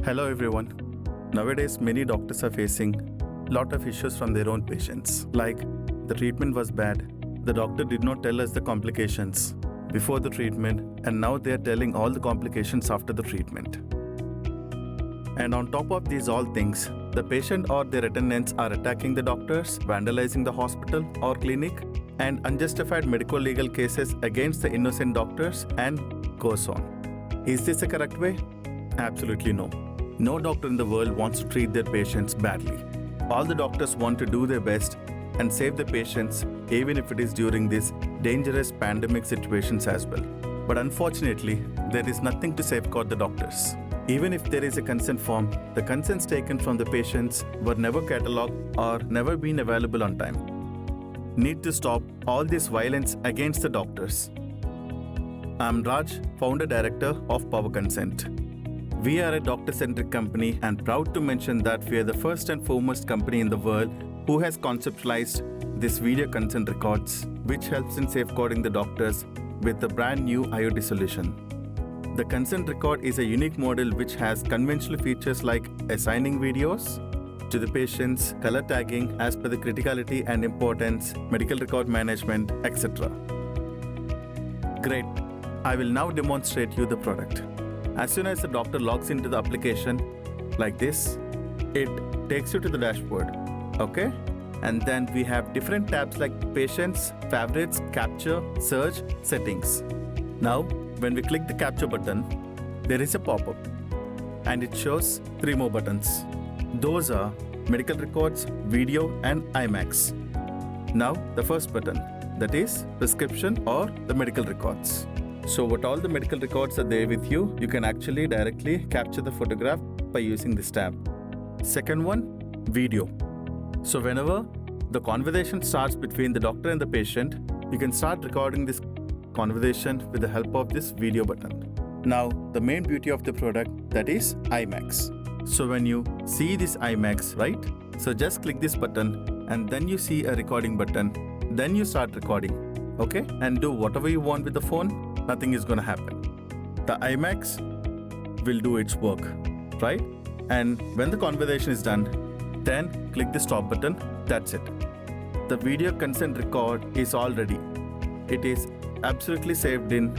Hello everyone. Nowadays many doctors are facing lot of issues from their own patients. Like the treatment was bad, the doctor did not tell us the complications before the treatment, and now they are telling all the complications after the treatment. And on top of these all things, the patient or their attendants are attacking the doctors, vandalizing the hospital or clinic, and unjustified medical legal cases against the innocent doctors, and goes on. Is this the correct way? Absolutely no. No doctor in the world wants to treat their patients badly. All the doctors want to do their best and save the patients, even if it is during these dangerous pandemic situations as well. But unfortunately, there is nothing to safeguard the doctors. Even if there is a consent form, the consents taken from the patients were never catalogued or never been available on time. Need to stop all this violence against the doctors. I'm Raj, founder director of Power Consent. We are a doctor-centric company and proud to mention that we are the first and foremost company in the world who has conceptualized this video consent records, which helps in safeguarding the doctors with the brand new IoT solution. The consent record is a unique model which has conventional features like assigning videos to the patients, color tagging as per the criticality and importance, medical record management, etc. Great. I will now demonstrate you the product. As soon as the doctor logs into the application like this, it takes you to the dashboard, okay? And then we have different tabs like patients, favorites, capture, search, settings. Now, when we click the capture button, there is a pop-up and it shows 3 more buttons. Those are medical records, video and IMAX. Now, the first button, that is prescription or the medical records. So what all the medical records are there with you, you can actually directly capture the photograph by using this tab. Second one, video. So whenever the conversation starts between the doctor and the patient, you can start recording this conversation with the help of this video button. Now, the main beauty of the product, that is IMAX. So when you see this IMAX, right? So just click this button and then you see a recording button. Then you start recording, okay? And do whatever you want with the phone. Nothing is going to happen. The IMAX will do its work, right? And when the conversation is done, then click the stop button. That's it. The video consent record is all ready. It is absolutely saved in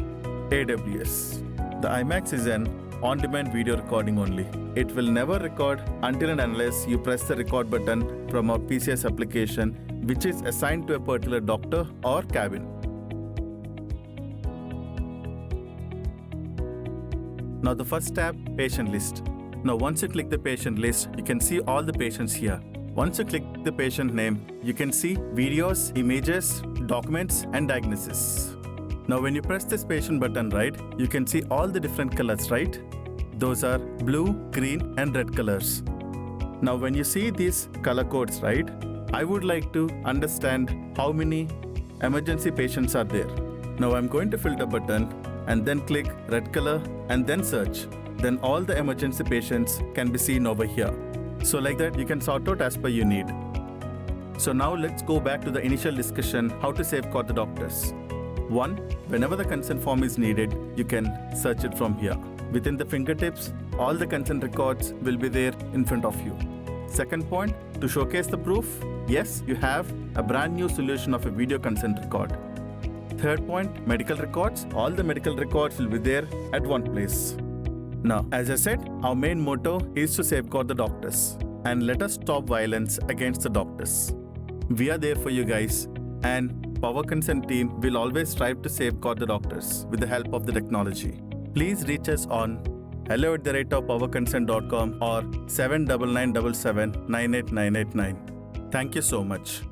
AWS. The IMAX is an on-demand video recording only. It will never record until and unless you press the record button from our PCS application, which is assigned to a particular doctor or cabin. Now the first tab, patient list. Now once you click the patient list, you can see all the patients here. Once you click the patient name, you can see videos, images, documents and diagnosis. Now when you press this patient button, right, you can see all the different colors, right? Those are blue, green and red colors. Now when you see these color codes, right, I would like to understand how many emergency patients are there. Now I'm going to filter button and then click red color and then search. Then all the emergency patients can be seen over here. So like that you can sort out as per your need. So now let's go back to the initial discussion how to safeguard the doctors. 1. Whenever the consent form is needed, you can search it from here. Within the fingertips, all the consent records will be there in front of you. Second point, to showcase the proof, yes, you have a brand new solution of a video consent record. Third point, medical records. All the medical records will be there at one place. Now, as I said, our main motto is to safeguard the doctors and let us stop violence against the doctors. We are there for you guys, and Power Consent team will always strive to safeguard the doctors with the help of the technology. Please reach us on hello@powerconsent.com or 7997798989. Thank you so much.